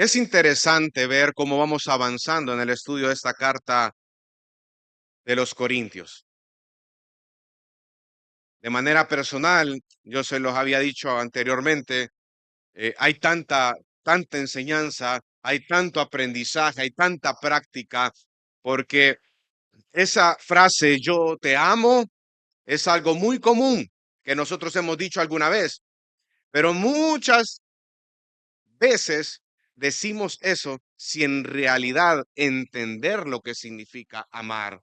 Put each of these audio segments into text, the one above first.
Es interesante ver cómo vamos avanzando en el estudio de esta carta de los Corintios. De manera personal, yo se los había dicho anteriormente, hay tanta enseñanza, hay tanto aprendizaje, hay tanta práctica, porque esa frase "yo te amo" es algo muy común que nosotros hemos dicho alguna vez, pero muchas veces decimos eso sin realidad entender lo que significa amar.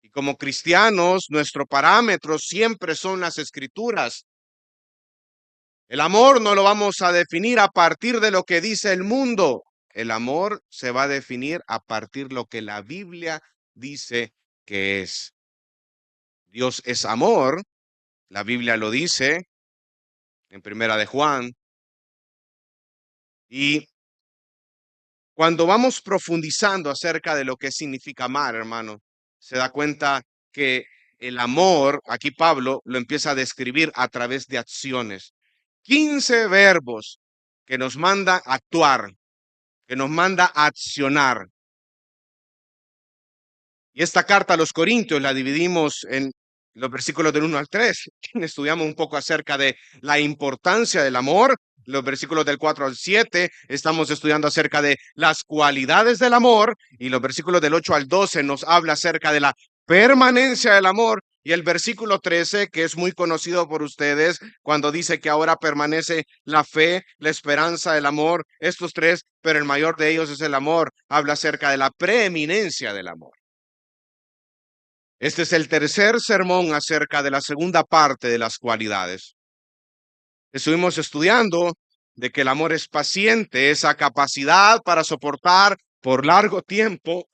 Y como cristianos, nuestro parámetro siempre son las escrituras. El amor no lo vamos a definir a partir de lo que dice el mundo. El amor se va a definir a partir de lo que la Biblia dice que es. Dios es amor, la Biblia lo dice en Primera de Juan. Y cuando vamos profundizando acerca de lo que significa amar, hermano, se da cuenta que el amor, aquí Pablo lo empieza a describir a través de acciones. 15 verbos que nos manda a actuar, que nos manda a accionar. Y esta carta a los Corintios la dividimos en los versículos del 1 al 3. Estudiamos un poco acerca de la importancia del amor. Los versículos del 4 al 7 estamos estudiando acerca de las cualidades del amor, y los versículos del 8 al 12 nos habla acerca de la permanencia del amor, y el versículo 13, que es muy conocido por ustedes, cuando dice que ahora permanece la fe, la esperanza, el amor, estos tres, pero el mayor de ellos es el amor, habla acerca de la preeminencia del amor. Este es el tercer sermón acerca de la segunda parte de las cualidades. Estuvimos estudiando de que el amor es paciente, esa capacidad para soportar por largo tiempo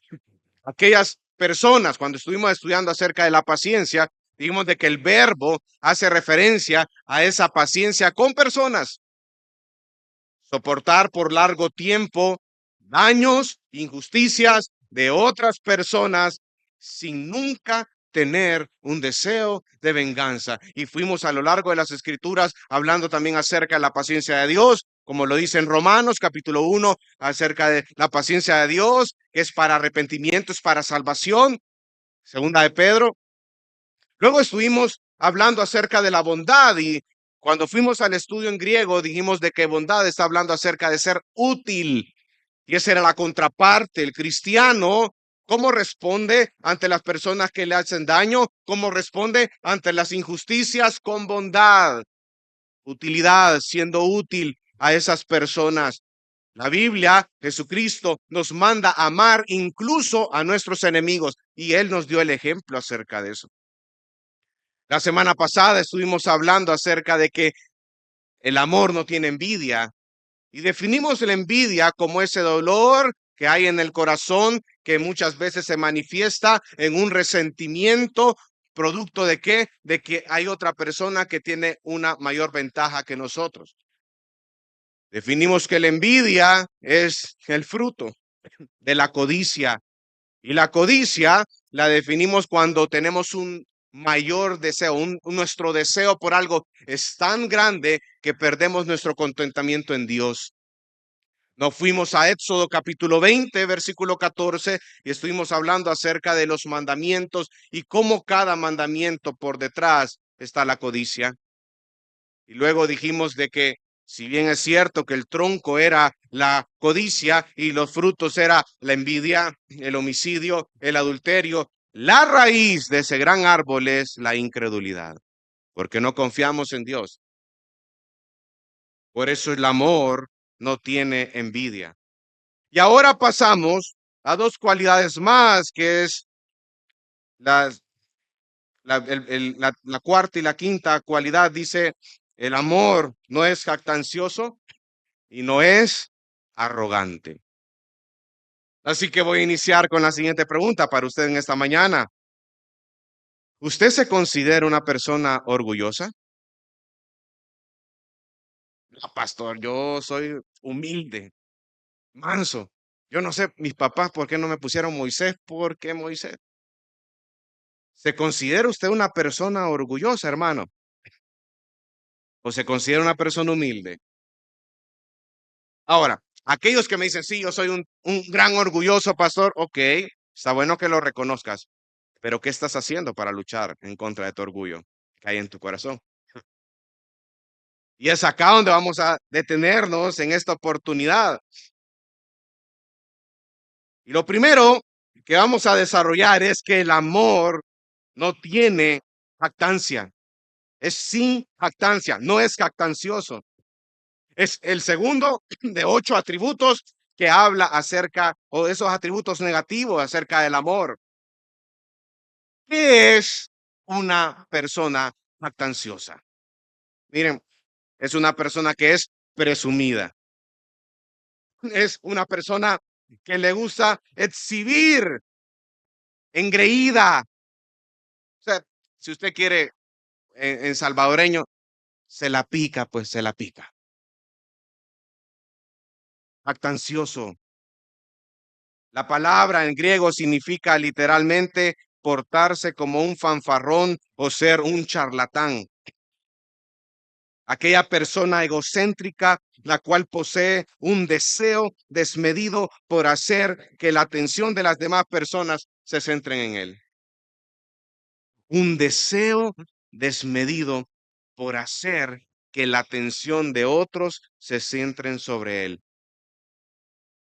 aquellas personas. Cuando estuvimos estudiando acerca de la paciencia, dijimos de que el verbo hace referencia a esa paciencia con personas. Soportar por largo tiempo daños, injusticias de otras personas sin nunca tener un deseo de venganza. Y fuimos a lo largo de las escrituras hablando también acerca de la paciencia de Dios, como lo dice en Romanos capítulo 1, acerca de la paciencia de Dios, que es para arrepentimiento, es para salvación. Segunda de Pedro. Luego estuvimos hablando acerca de la bondad, y cuando fuimos al estudio en griego dijimos de que bondad está hablando acerca de ser útil, y esa era la contraparte. El cristiano, ¿cómo responde ante las personas que le hacen daño? ¿Cómo responde ante las injusticias? Con bondad, utilidad, siendo útil a esas personas. La Biblia, Jesucristo, nos manda a amar incluso a nuestros enemigos, y Él nos dio el ejemplo acerca de eso. La semana pasada estuvimos hablando acerca de que el amor no tiene envidia, y definimos la envidia como ese dolor que hay en el corazón, que muchas veces se manifiesta en un resentimiento, producto de qué, de que hay otra persona que tiene una mayor ventaja que nosotros. Definimos que la envidia es el fruto de la codicia, y la codicia la definimos cuando tenemos un mayor deseo, nuestro deseo por algo es tan grande que perdemos nuestro contentamiento en Dios. Nos fuimos a Éxodo capítulo 20, versículo 14, y estuvimos hablando acerca de los mandamientos y cómo cada mandamiento por detrás está la codicia. Y luego dijimos de que si bien es cierto que el tronco era la codicia y los frutos era la envidia, el homicidio, el adulterio, la raíz de ese gran árbol es la incredulidad, porque no confiamos en Dios. Por eso el amor no tiene envidia. Y ahora pasamos a dos cualidades más, que es las, la cuarta y la quinta cualidad. Dice, el amor no es jactancioso y no es arrogante. Así que voy a iniciar con la siguiente pregunta para usted en esta mañana. ¿Usted se considera una persona orgullosa? No, pastor, yo soy humilde, manso. Yo no sé, mis papás, ¿por qué no me pusieron Moisés? ¿Por qué Moisés? ¿Se considera usted una persona orgullosa, hermano? ¿O se considera una persona humilde? Ahora, aquellos que me dicen, sí, yo soy un gran orgulloso pastor, ok, está bueno que lo reconozcas, pero ¿qué estás haciendo para luchar en contra de tu orgullo que hay en tu corazón? Y es acá donde vamos a detenernos en esta oportunidad. Y lo primero que vamos a desarrollar es que el amor no tiene jactancia, es sin jactancia, no es jactancioso. Es el segundo de 8 atributos que habla acerca, o esos atributos negativos acerca del amor. ¿Qué es una persona jactanciosa? Miren, es una persona que es presumida, es una persona que le gusta exhibir, engreída. O sea, si usted quiere en salvadoreño, se la pica, pues se la pica. Jactancioso. La palabra en griego significa literalmente portarse como un fanfarrón o ser un charlatán. Aquella persona egocéntrica, la cual posee un deseo desmedido por hacer que la atención de las demás personas se centren en él. Un deseo desmedido por hacer que la atención de otros se centren sobre él.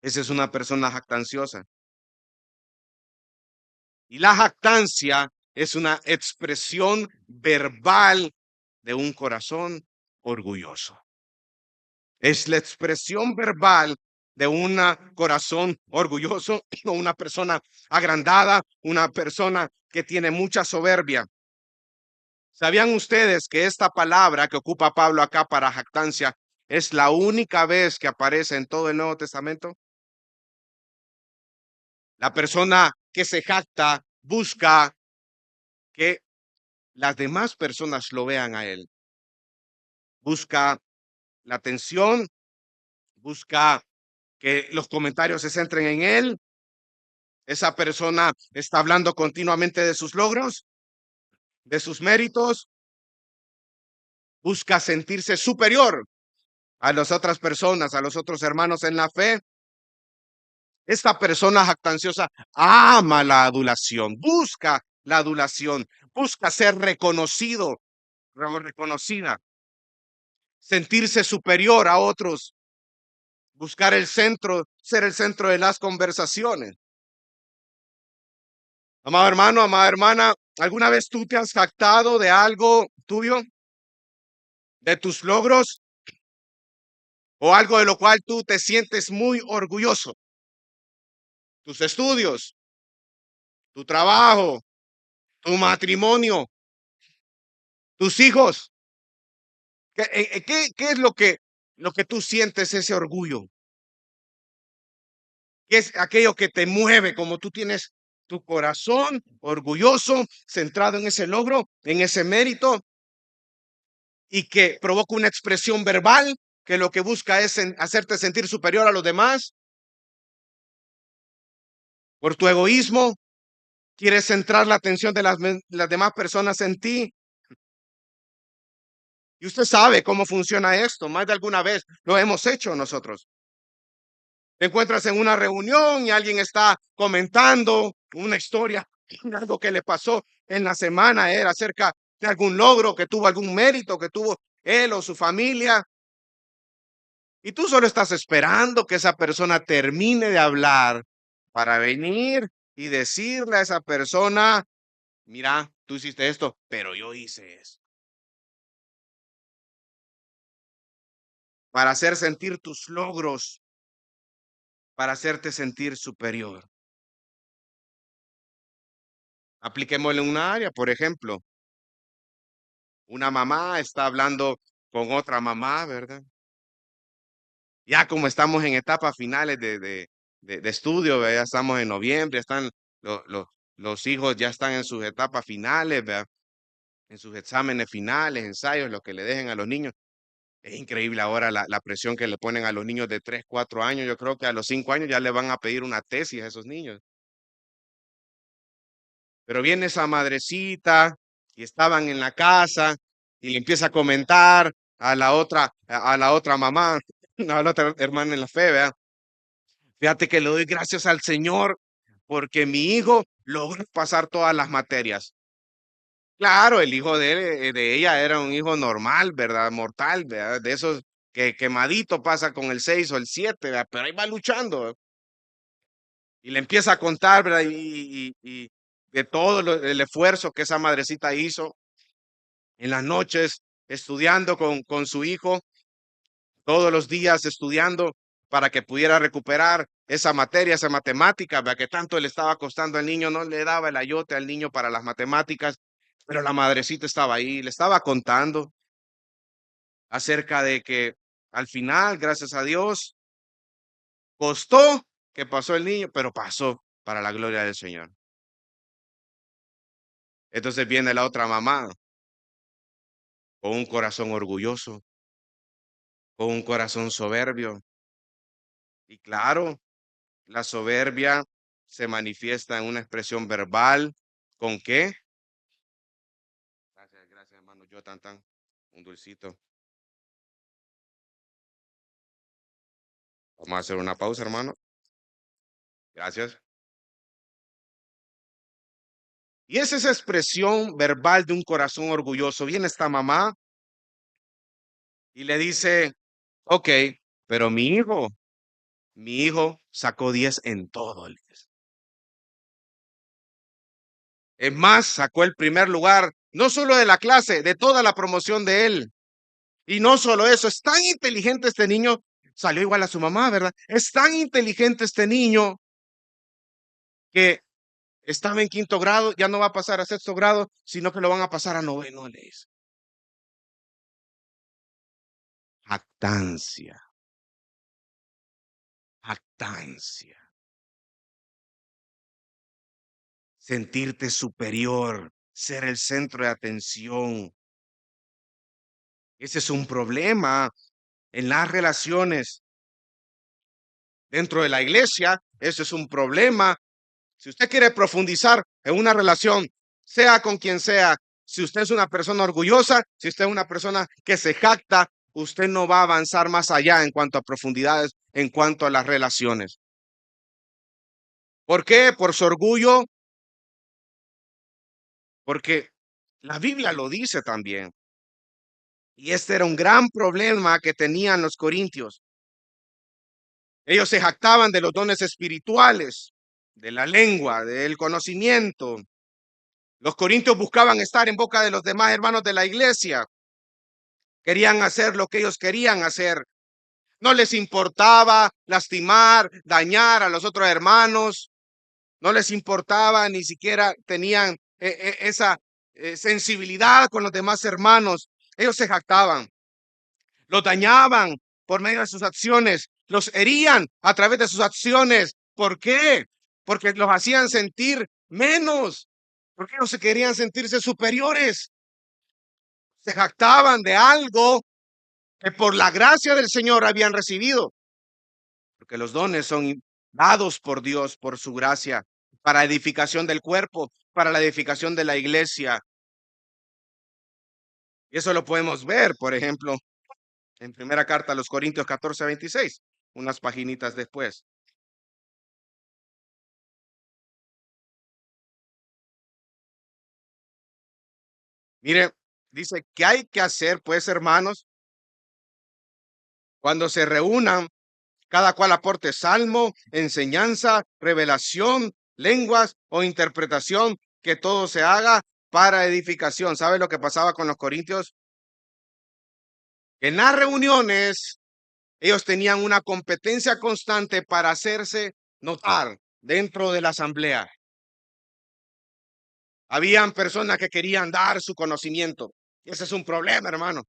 Esa es una persona jactanciosa. Y la jactancia es una expresión verbal de un corazón orgulloso. Es la expresión verbal de un corazón orgulloso o una persona agrandada, una persona que tiene mucha soberbia. ¿Sabían ustedes que esta palabra que ocupa Pablo acá para jactancia es la única vez que aparece en todo el Nuevo Testamento? La persona que se jacta busca que las demás personas lo vean a él. Busca la atención, busca que los comentarios se centren en él. Esa persona está hablando continuamente de sus logros, de sus méritos, busca sentirse superior a las otras personas, a los otros hermanos en la fe. Esta persona jactanciosa ama la adulación, busca la adulación, busca ser reconocido, reconocida, sentirse superior a otros, buscar el centro, ser el centro de las conversaciones. Amado hermano, amada hermana, ¿alguna vez tú te has jactado de algo tuyo, de tus logros o algo de lo cual tú te sientes muy orgulloso? Tus estudios, tu trabajo, tu matrimonio, tus hijos. ¿Qué es lo que tú sientes ese orgullo? ¿Qué es aquello que te mueve como tú tienes tu corazón orgulloso, centrado en ese logro, en ese mérito y que provoca una expresión verbal que lo que busca es hacerte sentir superior a los demás? Por tu egoísmo, quieres centrar la atención de las demás personas en ti. Y usted sabe cómo funciona esto, más de alguna vez lo hemos hecho nosotros. Te encuentras en una reunión y alguien está comentando una historia, algo que le pasó en la semana, era acerca de algún logro que tuvo, algún mérito que tuvo él o su familia. Y tú solo estás esperando que esa persona termine de hablar para venir y decirle a esa persona, mira, tú hiciste esto, pero yo hice eso. Para hacer sentir tus logros, para hacerte sentir superior. Apliquémoslo en una área, por ejemplo, una mamá está hablando con otra mamá, ¿verdad? Ya como estamos en etapas finales de estudio, ¿verdad? Ya estamos en noviembre, están los hijos ya están en sus etapas finales, ¿verdad? En sus exámenes finales, ensayos, lo que le dejen a los niños. Es increíble ahora la presión que le ponen a los niños de 3, 4 años. Yo creo que a los 5 años ya le van a pedir una tesis a esos niños. Pero viene esa madrecita y estaban en la casa y le empieza a comentar a la otra mamá. No, la otra hermana en la fe, ¿verdad? Fíjate que le doy gracias al Señor porque mi hijo logró pasar todas las materias. Claro, el hijo de ella era un hijo normal, ¿verdad? Mortal, ¿verdad? De esos que quemadito pasa con el 6 o el 7, ¿verdad? Pero ahí va luchando, ¿verdad? Y le empieza a contar, ¿verdad? Y de todo el esfuerzo que esa madrecita hizo en las noches estudiando con su hijo, todos los días estudiando para que pudiera recuperar esa materia, esa matemática, ¿verdad? Que tanto le estaba costando al niño, no le daba el ayote al niño para las matemáticas, pero la madrecita estaba ahí, le estaba contando acerca de que al final, gracias a Dios, costó que pasó el niño, pero pasó para la gloria del Señor. Entonces viene la otra mamá con un corazón orgulloso, con un corazón soberbio. Y claro, la soberbia se manifiesta en una expresión verbal. ¿Con qué? Gracias, gracias, hermano. Yo tan, un dulcito. Vamos a hacer una pausa, hermano. Gracias. Y es esa expresión verbal de un corazón orgulloso. Viene esta mamá y le dice, ok, pero mi hijo sacó 10 en todo. Es más, sacó el primer lugar, no solo de la clase, de toda la promoción de él. Y no solo eso, es tan inteligente este niño, salió igual a su mamá, ¿verdad? Es tan inteligente este niño que estaba en quinto grado, ya no va a pasar a sexto grado, sino que lo van a pasar a noveno, le dice. Jactancia, jactancia. Sentirte superior, ser el centro de atención. Ese es un problema en las relaciones dentro de la iglesia. Ese es un problema. Si usted quiere profundizar en una relación, sea con quien sea, si usted es una persona orgullosa, si usted es una persona que se jacta, usted no va a avanzar más allá en cuanto a profundidades, en cuanto a las relaciones. ¿Por qué? Por su orgullo, porque la Biblia lo dice también. Y este era un gran problema que tenían los corintios. Ellos se jactaban de los dones espirituales, de la lengua, del conocimiento. Los corintios buscaban estar en boca de los demás hermanos de la iglesia. Querían hacer lo que ellos querían hacer. No les importaba lastimar, dañar a los otros hermanos. No les importaba, ni siquiera tenían esa sensibilidad con los demás hermanos. Ellos se jactaban, los dañaban por medio de sus acciones, los herían a través de sus acciones. ¿Por qué? Porque los hacían sentir menos, porque ellos se querían sentirse superiores. Se jactaban de algo que por la gracia del Señor habían recibido, porque los dones son dados por Dios, por su gracia, para edificación del cuerpo, para la edificación de la iglesia. Y eso lo podemos ver, por ejemplo, en primera carta a los Corintios 14:26, unas paginitas después. Mire, dice, ¿qué hay que hacer, pues, hermanos, cuando se reúnan? Cada cual aporte salmo, enseñanza, revelación, lenguas o interpretación, que todo se haga para edificación. ¿Sabe lo que pasaba con los corintios? En las reuniones, ellos tenían una competencia constante para hacerse notar dentro de la asamblea. Habían personas que querían dar su conocimiento. Y ese es un problema, hermano,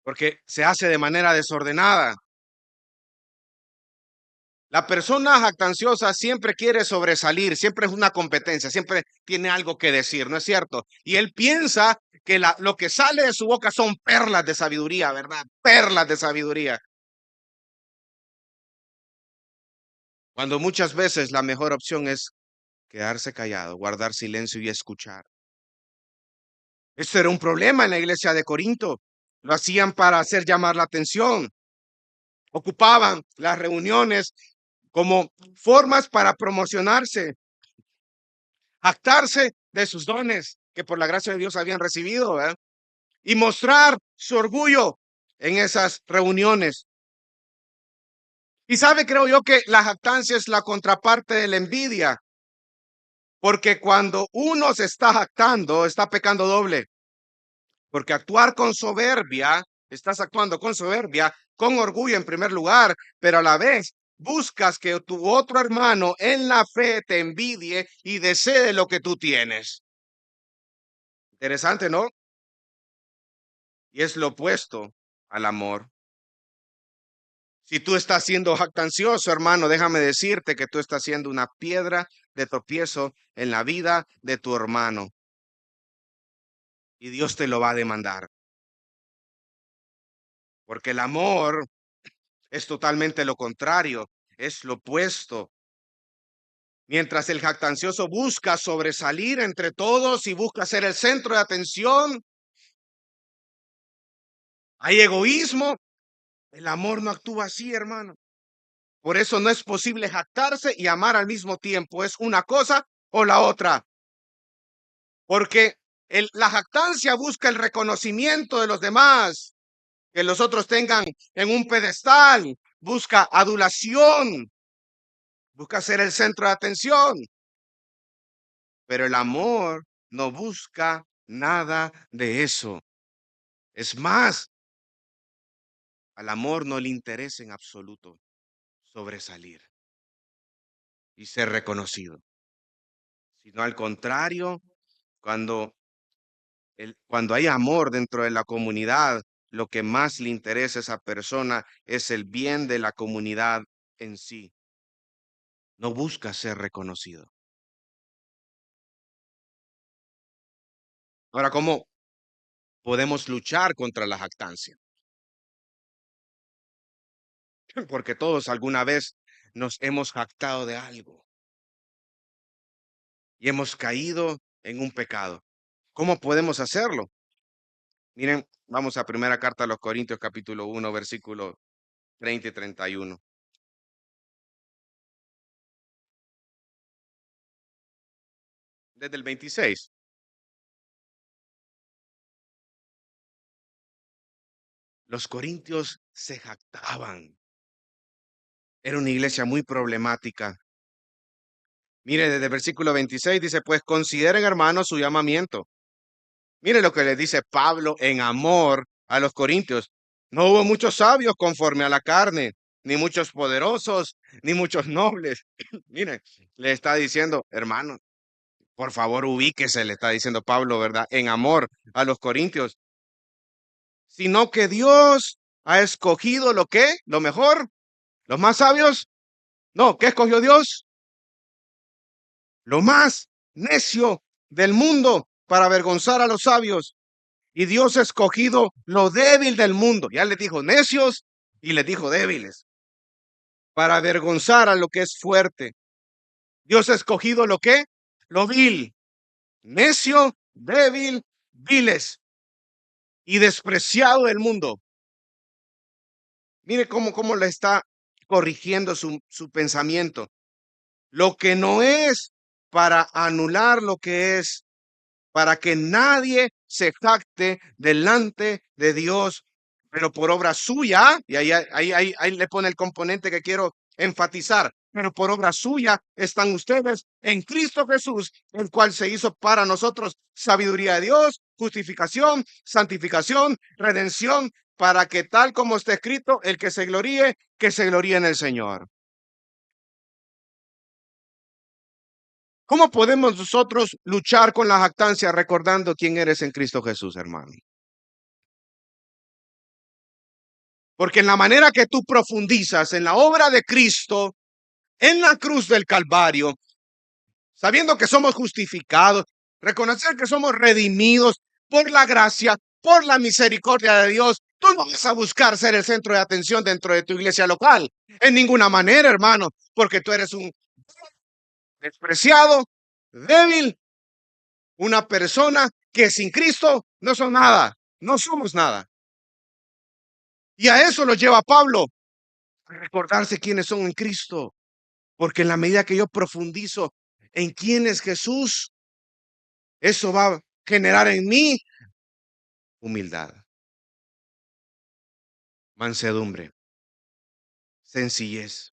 porque se hace de manera desordenada. La persona jactanciosa siempre quiere sobresalir, siempre es una competencia, siempre tiene algo que decir, ¿no es cierto? Y él piensa que lo que sale de su boca son perlas de sabiduría, ¿verdad? Perlas de sabiduría. Cuando muchas veces la mejor opción es quedarse callado, guardar silencio y escuchar. Esto era un problema en la iglesia de Corinto. Lo hacían para hacer llamar la atención. Ocupaban las reuniones como formas para promocionarse, jactarse de sus dones que por la gracia de Dios habían recibido, ¿verdad? Y mostrar su orgullo en esas reuniones. Y sabe, creo yo que la jactancia es la contraparte de la envidia, porque cuando uno se está jactando, está pecando doble, porque actuar con soberbia, estás actuando con soberbia, con orgullo en primer lugar, pero a la vez buscas que tu otro hermano en la fe te envidie y desee lo que tú tienes. Interesante, ¿no? Y es lo opuesto al amor. Si tú estás siendo jactancioso, hermano, déjame decirte que tú estás siendo una piedra de tropiezo en la vida de tu hermano y Dios te lo va a demandar, porque el amor es totalmente lo contrario, es lo opuesto. Mientras el jactancioso busca sobresalir entre todos y busca ser el centro de atención, hay egoísmo, el amor no actúa así, hermano. Por eso no es posible jactarse y amar al mismo tiempo, es una cosa o la otra. Porque la jactancia busca el reconocimiento de los demás, que los otros tengan en un pedestal, busca adulación, busca ser el centro de atención, pero el amor no busca nada de eso. Es más, al amor no le interesa en absoluto sobresalir y ser reconocido, sino al contrario, cuando cuando hay amor dentro de la comunidad, lo que más le interesa a esa persona es el bien de la comunidad en sí. No busca ser reconocido. Ahora, ¿cómo podemos luchar contra la jactancia? Porque todos alguna vez nos hemos jactado de algo y hemos caído en un pecado. ¿Cómo podemos hacerlo? Miren, vamos a primera carta a los Corintios capítulo 1, versículo 30 y 31. Desde el 26. Los corintios se jactaban. Era una iglesia muy problemática. Mire, desde el versículo 26 dice, pues consideren, hermanos, su llamamiento. Mire lo que le dice Pablo en amor a los corintios. No hubo muchos sabios conforme a la carne, ni muchos poderosos, ni muchos nobles. Mire, le está diciendo, hermano, por favor ubíquese, le está diciendo Pablo, ¿verdad? En amor a los corintios, sino que Dios ha escogido lo que, lo mejor, los más sabios. No, ¿qué escogió Dios? Lo más necio del mundo para avergonzar a los sabios. Y Dios ha escogido lo débil del mundo. Ya les dijo necios y les dijo débiles para avergonzar a lo que es fuerte. Dios ha escogido lo que, lo vil, necio, débil, viles y despreciado del mundo. Mire cómo le está corrigiendo su pensamiento. Lo que no es para anular lo que es, para que nadie se jacte delante de Dios, pero por obra suya, y ahí le pone el componente que quiero enfatizar, pero por obra suya están ustedes en Cristo Jesús, el cual se hizo para nosotros sabiduría de Dios, justificación, santificación, redención, para que tal como está escrito, el que se gloríe en el Señor. ¿Cómo podemos nosotros luchar con la jactancia recordando quién eres en Cristo Jesús, hermano? Porque en la manera que tú profundizas en la obra de Cristo, en la cruz del Calvario, sabiendo que somos justificados, reconocer que somos redimidos por la gracia, por la misericordia de Dios, tú no vas a buscar ser el centro de atención dentro de tu iglesia local. En ninguna manera, hermano, porque tú eres un despreciado, débil, una persona que sin Cristo no son nada, no somos nada. Y a eso lo lleva Pablo. recordarse quiénes son en Cristo, porque en la medida que yo profundizo en quién es Jesús, eso va a generar en mí humildad, mansedumbre, sencillez.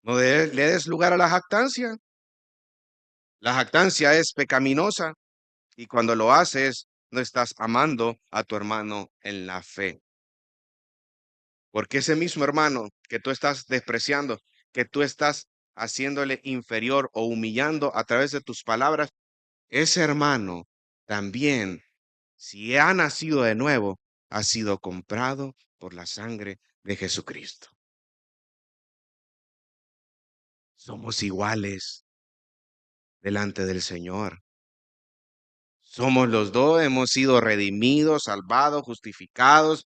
No le des lugar a la jactancia. La jactancia es pecaminosa y cuando lo haces, no estás amando a tu hermano en la fe. Porque ese mismo hermano que tú estás despreciando, que tú estás haciéndole inferior o humillando a través de tus palabras, ese hermano también, si ha nacido de nuevo, ha sido comprado por la sangre de Jesucristo. Somos iguales delante del Señor. Somos los dos, hemos sido redimidos, salvados, justificados,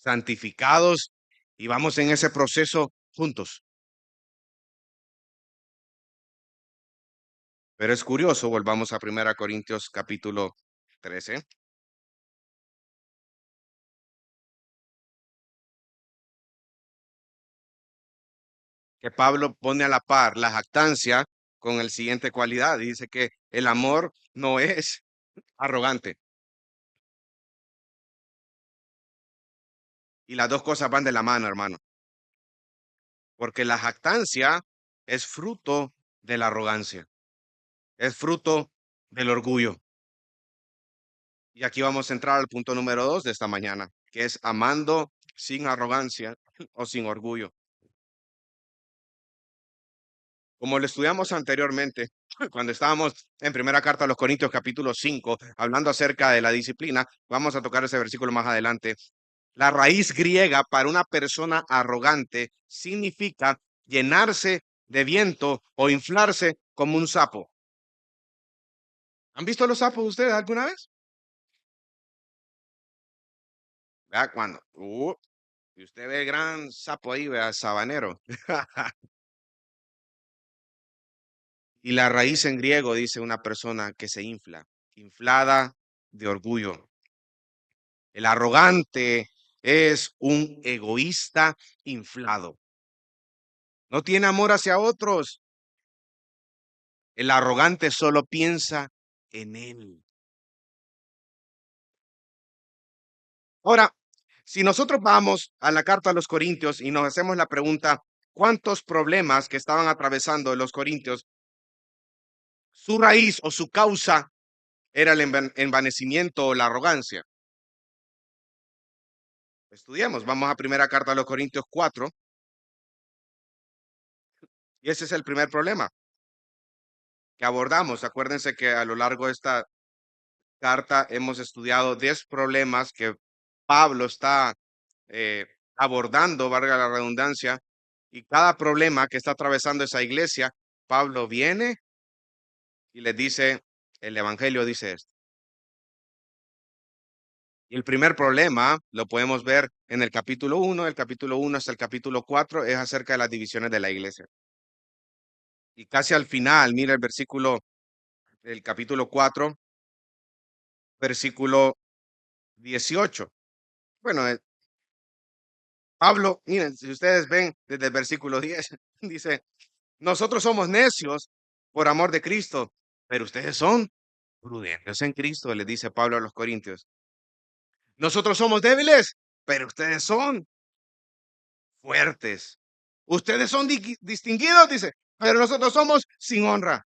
santificados y vamos en ese proceso juntos. Pero es curioso, volvamos a 1 Corintios capítulo 13, que Pablo pone a la par la jactancia con el siguiente cualidad. Dice que el amor no es arrogante. Y las dos cosas van de la mano, hermano. Porque la jactancia es fruto de la arrogancia, es fruto del orgullo. Y aquí vamos a entrar al punto número 2 de esta mañana, que es amando sin arrogancia o sin orgullo. Como lo estudiamos anteriormente, cuando estábamos en primera carta a los Corintios capítulo 5, hablando acerca de la disciplina, vamos a tocar ese versículo más adelante. La raíz griega para una persona arrogante significa llenarse de viento o inflarse como un sapo. ¿Han visto los sapos ustedes alguna vez? Vea cuando, y usted ve el gran sapo ahí, vea, sabanero. Y la raíz en griego dice una persona que se infla, inflada de orgullo. El arrogante es un egoísta inflado. No tiene amor hacia otros. El arrogante solo piensa en él. Ahora, si nosotros vamos a la carta a los Corintios y nos hacemos la pregunta, ¿cuántos problemas que estaban atravesando los Corintios, su raíz o su causa era el envanecimiento o la arrogancia? Estudiemos, vamos a primera carta a los Corintios 4, y ese es el primer problema que abordamos. Acuérdense que a lo largo de esta carta hemos estudiado 10 problemas que Pablo está eh, abordando, valga la redundancia, y cada problema que está atravesando esa iglesia, Pablo viene y les dice, el evangelio dice esto. Y el primer problema lo podemos ver en el capítulo 1, el capítulo 1 hasta el capítulo 4 es acerca de las divisiones de la iglesia. Y casi al final, mira el versículo del capítulo 4, versículo 18. Bueno, Pablo, miren, si ustedes ven desde el versículo 10, dice, nosotros somos necios por amor de Cristo, pero ustedes son prudentes en Cristo, les dice Pablo a los Corintios. Nosotros somos débiles, pero ustedes son fuertes. Ustedes son distinguidos, dice, pero nosotros somos sin honra.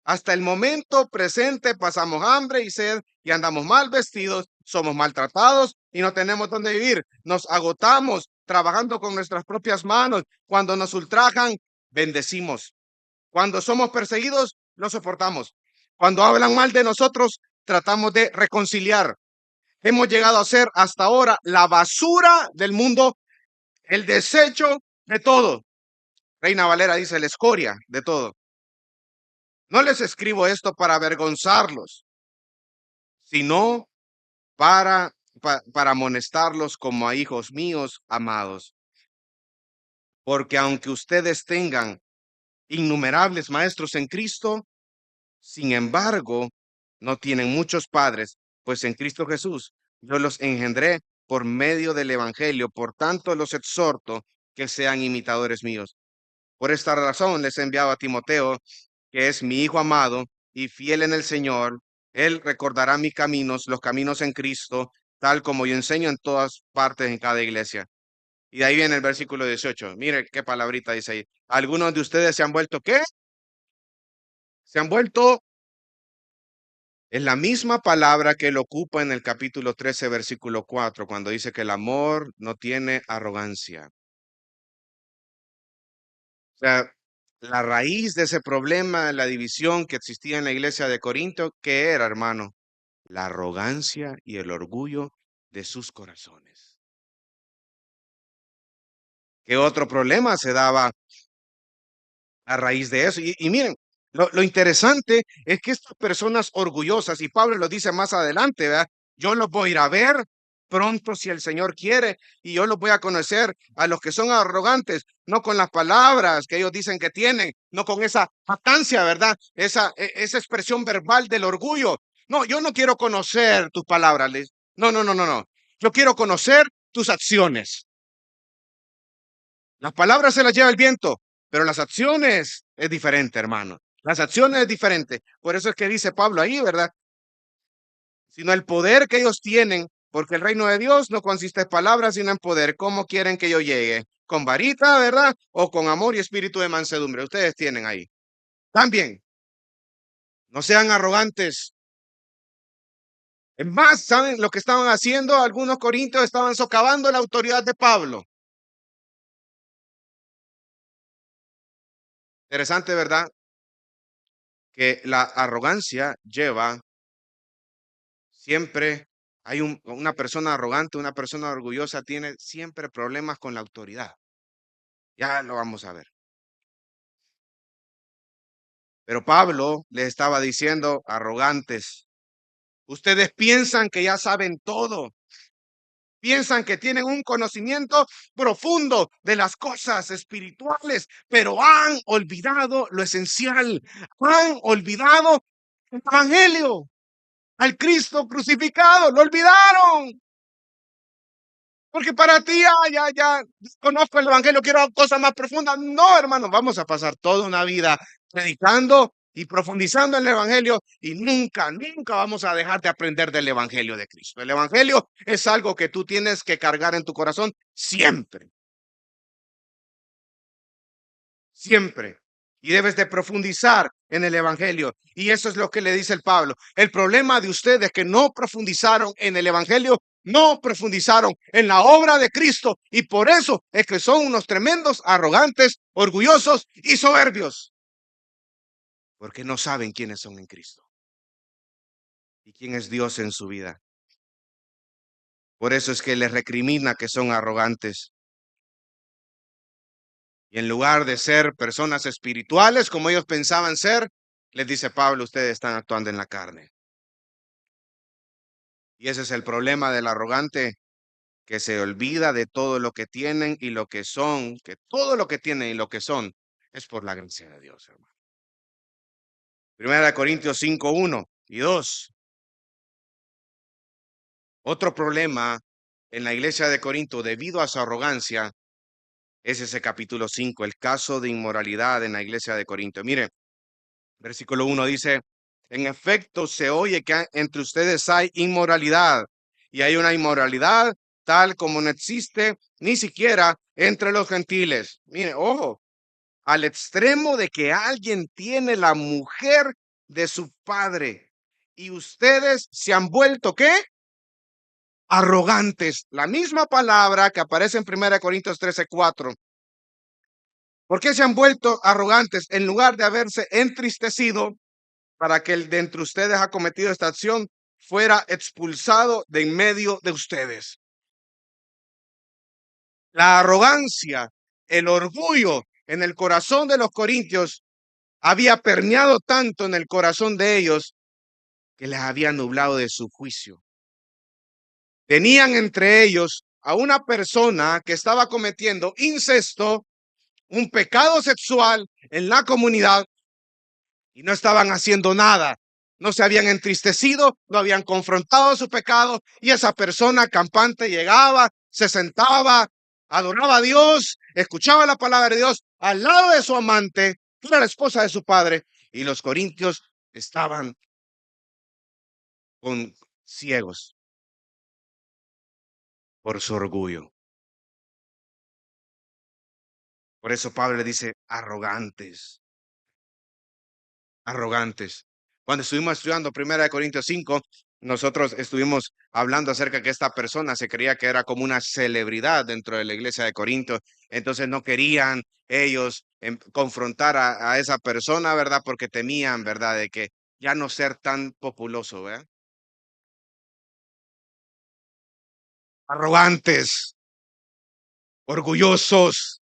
Hasta el momento presente pasamos hambre y sed y andamos mal vestidos, somos maltratados y no tenemos dónde vivir. Nos agotamos trabajando con nuestras propias manos. Cuando nos ultrajan, bendecimos. Cuando somos perseguidos, lo soportamos. Cuando hablan mal de nosotros, tratamos de reconciliar. Hemos llegado a ser hasta ahora la basura del mundo, el desecho de todo. Reina Valera dice la escoria de todo. No les escribo esto para avergonzarlos, sino para amonestarlos como a hijos míos amados. Porque aunque ustedes tengan innumerables maestros en Cristo, sin embargo, no tienen muchos padres, pues en Cristo Jesús yo los engendré por medio del evangelio. Por tanto, los exhorto que sean imitadores míos. Por esta razón les he enviado a Timoteo, que es mi hijo amado y fiel en el Señor. Él recordará mis caminos, los caminos en Cristo, tal como yo enseño en todas partes, en cada iglesia. Y de ahí viene el versículo 18. Mire qué palabrita dice ahí. Algunos de ustedes se han vuelto, ¿qué? Se han vuelto, es la misma palabra que él ocupa en el capítulo 13, versículo 4, cuando dice que el amor no tiene arrogancia. O sea, la raíz de ese problema, la división que existía en la iglesia de Corinto, ¿qué era, hermano? La arrogancia y el orgullo de sus corazones. ¿Qué otro problema se daba a raíz de eso? Y miren, lo interesante es que estas personas orgullosas, y Pablo lo dice más adelante, ¿verdad? Yo los voy a ir a ver pronto si el Señor quiere, y yo los voy a conocer a los que son arrogantes, no con las palabras que ellos dicen que tienen, no con esa jactancia, ¿verdad? Esa expresión verbal del orgullo. No, yo no quiero conocer tus palabras. No, no, no, no, no. Yo quiero conocer tus acciones. Las palabras se las lleva el viento, pero las acciones es diferente, hermano. Las acciones es diferente. Por eso es que dice Pablo ahí, ¿verdad? Sino el poder que ellos tienen, porque el reino de Dios no consiste en palabras, sino en poder. ¿Cómo quieren que yo llegue? ¿Con varita, verdad? ¿O con amor y espíritu de mansedumbre? Ustedes tienen ahí. También, no sean arrogantes. Es más, ¿saben lo que estaban haciendo? Algunos corintios estaban socavando la autoridad de Pablo. Interesante, ¿verdad? Que la arrogancia lleva siempre, hay una persona arrogante, una persona orgullosa, tiene siempre problemas con la autoridad. Ya lo vamos a ver. Pero Pablo le estaba diciendo, arrogantes, ustedes piensan que ya saben todo, piensan que tienen un conocimiento profundo de las cosas espirituales, pero han olvidado lo esencial, han olvidado el evangelio, al Cristo crucificado, lo olvidaron. Porque para ti, ya conozco el evangelio, quiero cosas más profundas. No, hermano, vamos a pasar toda una vida predicando y profundizando en el evangelio y nunca, nunca vamos a dejar de aprender del evangelio de Cristo. El evangelio es algo que tú tienes que cargar en tu corazón siempre, siempre. Y debes de profundizar en el evangelio. Y eso es lo que le dice el Pablo. El problema de ustedes que no profundizaron en el evangelio, no profundizaron en la obra de Cristo. Y por eso es que son unos tremendos, arrogantes, orgullosos y soberbios. Porque no saben quiénes son en Cristo. Y quién es Dios en su vida. Por eso es que les recrimina que son arrogantes. Y en lugar de ser personas espirituales como ellos pensaban ser, les dice Pablo, ustedes están actuando en la carne. Y ese es el problema del arrogante, que se olvida de todo lo que tienen y lo que son, que todo lo que tienen y lo que son es por la gracia de Dios, hermano. Primera de Corintios 5, 1 y 2. Otro problema en la iglesia de Corinto debido a su arrogancia es ese capítulo 5, el caso de inmoralidad en la iglesia de Corinto. Mire, versículo 1 dice, en efecto se oye que entre ustedes hay inmoralidad y hay una inmoralidad tal como no existe ni siquiera entre los gentiles. Mire, ojo, al extremo de que alguien tiene la mujer de su padre y ustedes se han vuelto, ¿qué? Arrogantes. La misma palabra que aparece en 1 Corintios 13:4. ¿Por qué se han vuelto arrogantes en lugar de haberse entristecido para que el de entre ustedes ha cometido esta acción fuera expulsado de en medio de ustedes? La arrogancia, el orgullo en el corazón de los corintios había permeado tanto en el corazón de ellos que les había nublado de su juicio. Tenían entre ellos a una persona que estaba cometiendo incesto, un pecado sexual en la comunidad, y no estaban haciendo nada. no se habían entristecido, no habían confrontado su pecado, y esa persona campante llegaba, se sentaba, adoraba a Dios, escuchaba la palabra de Dios al lado de su amante, que era la esposa de su padre, y los corintios estaban con ciegos por su orgullo. Por eso Pablo le dice arrogantes, arrogantes. Cuando estuvimos estudiando 1 Corintios 5, nosotros estuvimos hablando acerca de que esta persona se creía que era como una celebridad dentro de la iglesia de Corinto. Entonces no querían ellos confrontar a esa persona, ¿verdad? Porque temían, ¿verdad? De que ya no ser tan populoso, ¿verdad? Arrogantes, orgullosos,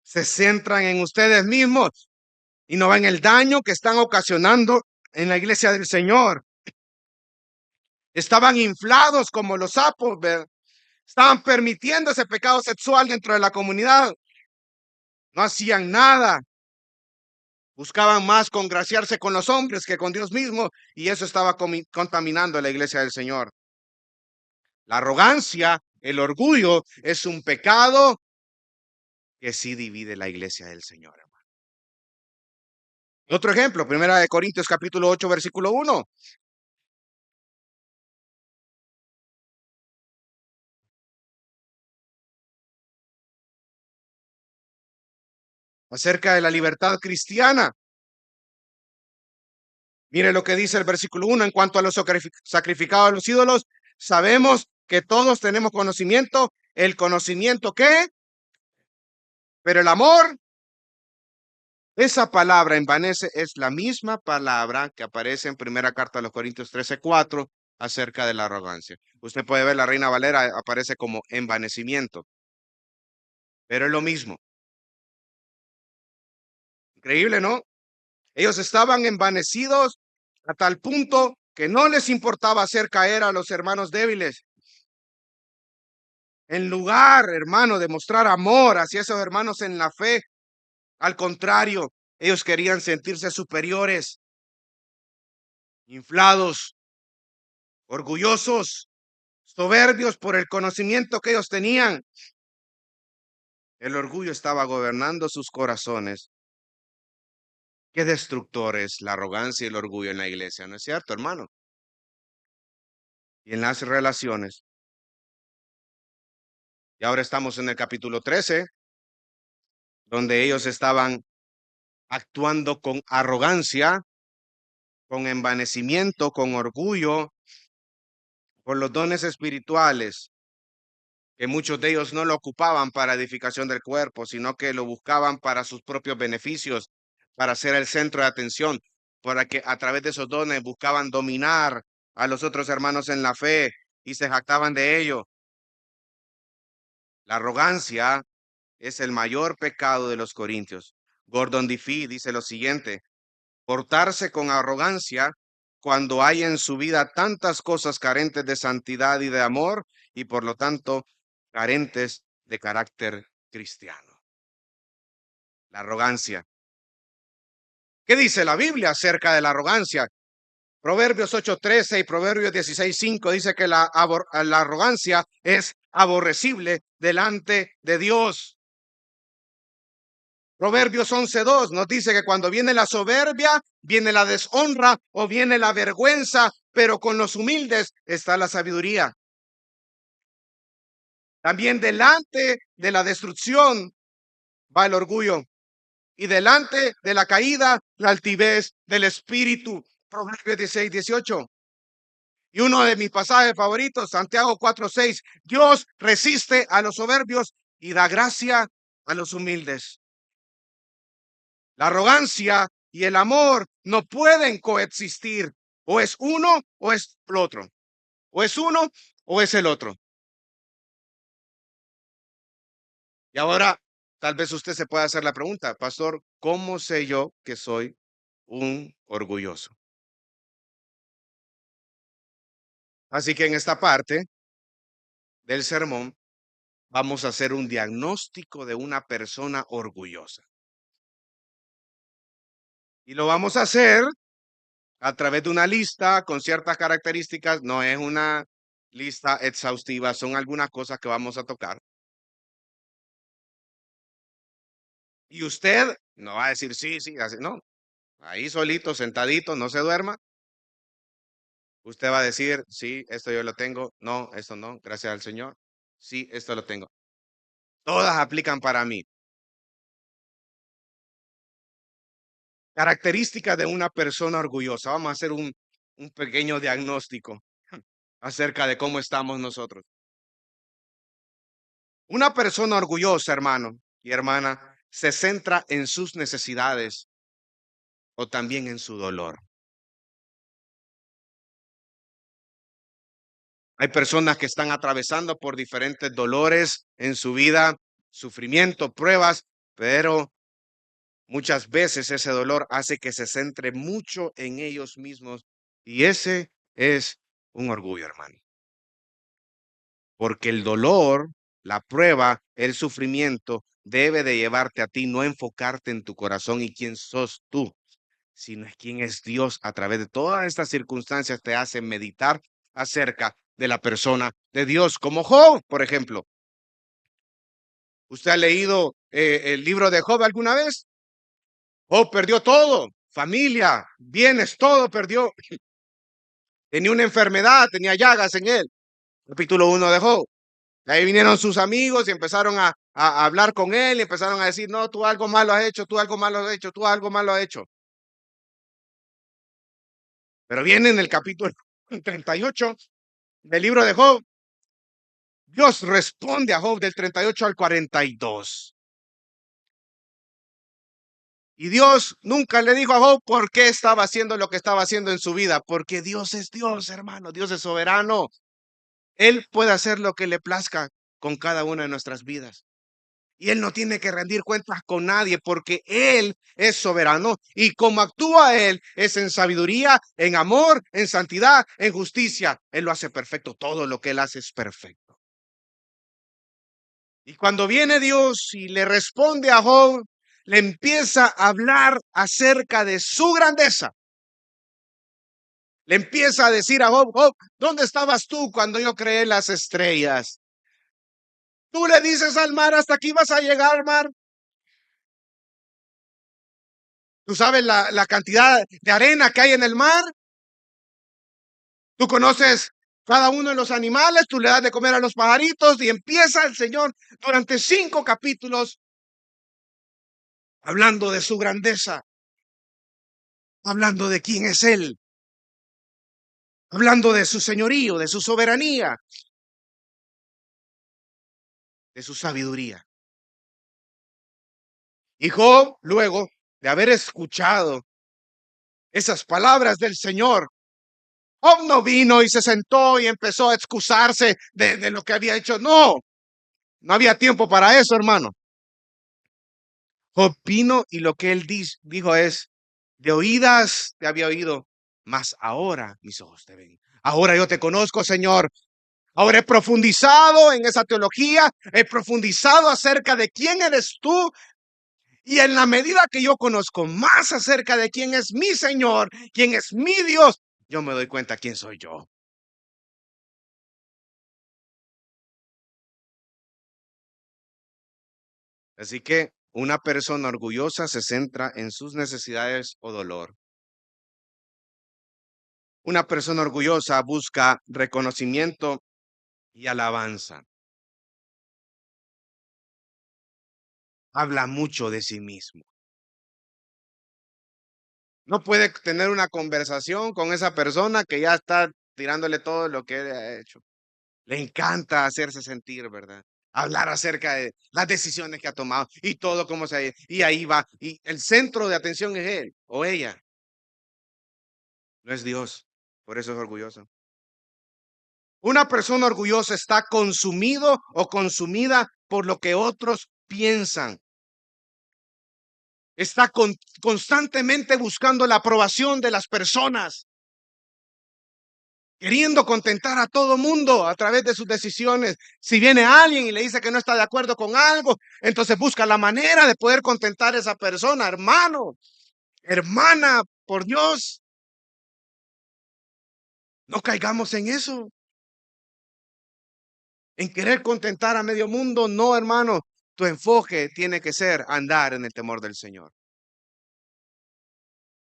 se centran en ustedes mismos y no ven el daño que están ocasionando en la iglesia del Señor. Estaban inflados como los sapos, ¿verdad? Estaban permitiendo ese pecado sexual dentro de la comunidad. No hacían nada. Buscaban más congraciarse con los hombres que con Dios mismo, y eso estaba contaminando la iglesia del Señor. La arrogancia, el orgullo, es un pecado que sí divide la iglesia del Señor, hermano. Otro ejemplo, 1 Corintios capítulo 8, versículo 1. Acerca de la libertad cristiana. Mire lo que dice el versículo 1 en cuanto a los sacrificados a los ídolos. Sabemos que todos tenemos conocimiento. ¿El conocimiento qué? Pero el amor, esa palabra envanece, es la misma palabra que aparece en primera carta a los Corintios 13:4 acerca de la arrogancia. Usted puede ver la Reina Valera, aparece como envanecimiento, pero es lo mismo. Increíble, ¿no? Ellos estaban envanecidos a tal punto que no les importaba hacer caer a los hermanos débiles. En lugar, hermano, de mostrar amor hacia esos hermanos en la fe, al contrario, ellos querían sentirse superiores, inflados, orgullosos, soberbios por el conocimiento que ellos tenían. El orgullo estaba gobernando sus corazones. Qué destructor es la arrogancia y el orgullo en la iglesia, ¿no es cierto, hermano? Y en las relaciones. Y ahora estamos en el capítulo 13, donde ellos estaban actuando con arrogancia, con envanecimiento, con orgullo, por los dones espirituales, que muchos de ellos no lo ocupaban para edificación del cuerpo, sino que lo buscaban para sus propios beneficios, para ser el centro de atención, para que a través de esos dones buscaban dominar a los otros hermanos en la fe y se jactaban de ello. La arrogancia es el mayor pecado de los corintios. Gordon Diffie dice lo siguiente: portarse con arrogancia cuando hay en su vida tantas cosas carentes de santidad y de amor, y por lo tanto carentes de carácter cristiano. La arrogancia. ¿Qué dice la Biblia acerca de la arrogancia? Proverbios 8:13 y Proverbios 16:5 dice que la arrogancia es aborrecible delante de Dios. Proverbios 11:2 nos dice que cuando viene la soberbia, viene la deshonra o viene la vergüenza, pero con los humildes está la sabiduría. También delante de la destrucción va el orgullo, y delante de la caída, la altivez del espíritu. Proverbios 16:18. Y uno de mis pasajes favoritos, Santiago 4:6. Dios resiste a los soberbios y da gracia a los humildes. La arrogancia y el amor no pueden coexistir. O es uno o es el otro. O es uno o es el otro. Y ahora, tal vez usted se pueda hacer la pregunta, pastor, ¿cómo sé yo que soy un orgulloso? Así que en esta parte del sermón vamos a hacer un diagnóstico de una persona orgullosa. Y lo vamos a hacer a través de una lista con ciertas características. No es una lista exhaustiva, son algunas cosas que vamos a tocar. Y usted no va a decir sí, sí, así, no. Ahí solito, sentadito, no se duerma. Usted va a decir, sí, esto yo lo tengo. No, esto no, gracias al Señor. Sí, esto lo tengo. Todas aplican para mí. Características de una persona orgullosa. Vamos a hacer un pequeño diagnóstico acerca de cómo estamos nosotros. Una persona orgullosa, hermano y hermana, se centra en sus necesidades o también en su dolor. Hay personas que están atravesando por diferentes dolores en su vida, sufrimiento, pruebas, pero muchas veces ese dolor hace que se centre mucho en ellos mismos y ese es un orgullo, hermano. Porque el dolor, la prueba, el sufrimiento debe de llevarte a ti, no enfocarte en tu corazón y quién sos tú, sino es quién es Dios. A través de todas estas circunstancias te hace meditar acerca de la persona de Dios, como Job, por ejemplo. ¿Usted ha leído el libro de Job alguna vez? Job perdió todo, familia, bienes, todo perdió. Tenía una enfermedad, tenía llagas en él. Capítulo 1 de Job. Ahí vinieron sus amigos y empezaron a hablar con él y empezaron a decir, no, tú algo malo has hecho, tú algo malo has hecho, tú algo malo has hecho. Pero viene en el capítulo 38 del libro de Job. Dios responde a Job del 38 al 42. Y Dios nunca le dijo a Job por qué estaba haciendo lo que estaba haciendo en su vida, porque Dios es Dios, hermano, Dios es soberano. Él puede hacer lo que le plazca con cada una de nuestras vidas. Y Él no tiene que rendir cuentas con nadie porque Él es soberano. Y como actúa Él es en sabiduría, en amor, en santidad, en justicia. Él lo hace perfecto. Todo lo que Él hace es perfecto. Y cuando viene Dios y le responde a Job, le empieza a hablar acerca de su grandeza. Le empieza a decir a Job, Job, ¿dónde estabas tú cuando yo creé las estrellas? Tú le dices al mar, hasta aquí vas a llegar, mar. Tú sabes la cantidad de arena que hay en el mar. Tú conoces cada uno de los animales, tú le das de comer a los pajaritos y empieza el Señor durante 5 capítulos hablando de su grandeza, hablando de quién es Él, hablando de su señorío, de su soberanía, de su sabiduría. Y Job, luego de haber escuchado esas palabras del Señor, Job no vino y se sentó y empezó a excusarse de lo que había hecho. No, no había tiempo para eso, hermano. Job vino y lo que él dijo es, de oídas te había oído, mas ahora mis ojos te ven. Ahora yo te conozco, Señor. Ahora he profundizado en esa teología, he profundizado acerca de quién eres tú. Y en la medida que yo conozco más acerca de quién es mi Señor, quién es mi Dios, yo me doy cuenta quién soy yo. Así que una persona orgullosa se centra en sus necesidades o dolor. Una persona orgullosa busca reconocimiento y alabanza. Habla mucho de sí mismo. No puede tener una conversación con esa persona que ya está tirándole todo lo que él ha hecho. Le encanta hacerse sentir, ¿verdad? Hablar acerca de las decisiones que ha tomado y todo como se ha ido. Y ahí va. Y el centro de atención es él o ella, no es Dios. Por eso es orgulloso. Una persona orgullosa está consumido o consumida por lo que otros piensan. Está constantemente buscando la aprobación de las personas, queriendo contentar a todo mundo a través de sus decisiones. Si viene alguien y le dice que no está de acuerdo con algo, entonces busca la manera de poder contentar a esa persona. Hermano, hermana, por Dios, No caigamos en eso, en querer contentar a medio mundo. No, hermano, tu enfoque tiene que ser andar en el temor del Señor.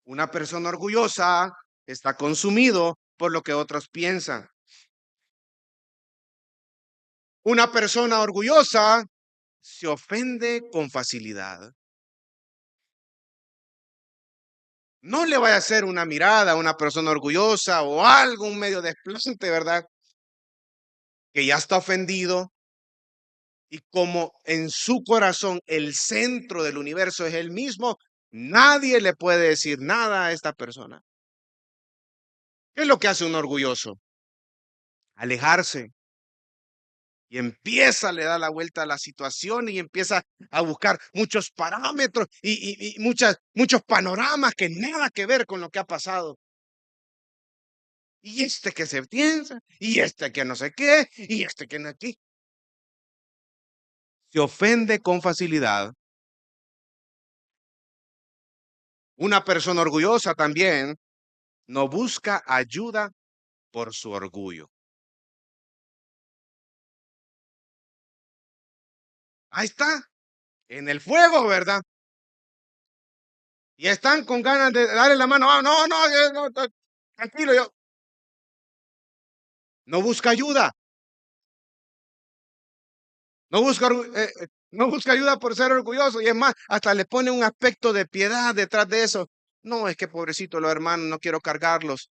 Una persona orgullosa está consumido por lo que otros piensan. Una persona orgullosa se ofende con facilidad. No le vaya a hacer una mirada a una persona orgullosa o algo, un medio desplante, ¿verdad? Que ya está ofendido y como en su corazón el centro del universo es él mismo, nadie le puede decir nada a esta persona. ¿Qué es lo que hace un orgulloso? Alejarse. Y empieza, le da la vuelta a la situación y empieza a buscar muchos parámetros y muchos panoramas que nada que ver con lo que ha pasado. Y este que se piensa, y este que no sé qué, y este que no aquí. Se ofende con facilidad. Una persona orgullosa también no busca ayuda por su orgullo. Ahí está, en el fuego, ¿verdad? Y están con ganas de darle la mano. Ah, no, no, tranquilo, yo. No busca ayuda. No busca ayuda por ser orgulloso. Y es más, hasta le pone un aspecto de piedad detrás de eso. No, es que pobrecito los hermanos, no quiero cargarlos,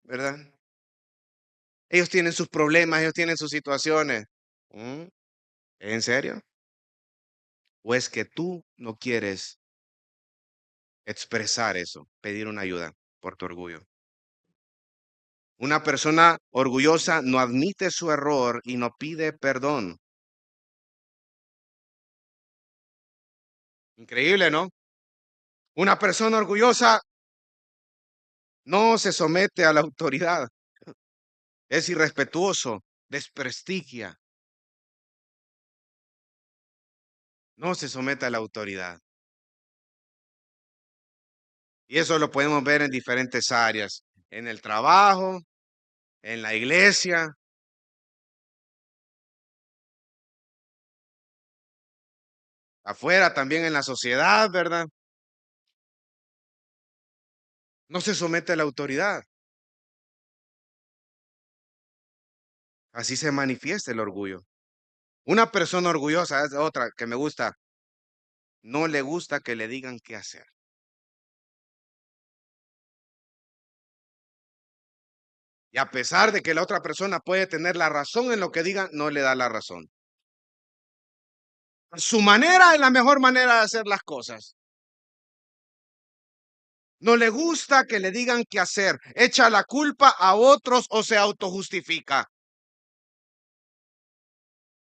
¿verdad? Ellos tienen sus problemas, ellos tienen sus situaciones. ¿Mm? ¿En serio? ¿O es que tú no quieres expresar eso, pedir una ayuda por tu orgullo? Una persona orgullosa no admite su error y no pide perdón. Increíble, ¿no? Una persona orgullosa no se somete a la autoridad. Es irrespetuoso, desprestigia, no se somete a la autoridad. Y eso lo podemos ver en diferentes áreas, en el trabajo, en la iglesia, afuera también en la sociedad, ¿verdad? No se somete a la autoridad. Así se manifiesta el orgullo. Una persona orgullosa es otra que me gusta. No le gusta que le digan qué hacer. Y a pesar de que la otra persona puede tener la razón en lo que diga, no le da la razón. Su manera es la mejor manera de hacer las cosas. No le gusta que le digan qué hacer. Echa la culpa a otros o se autojustifica.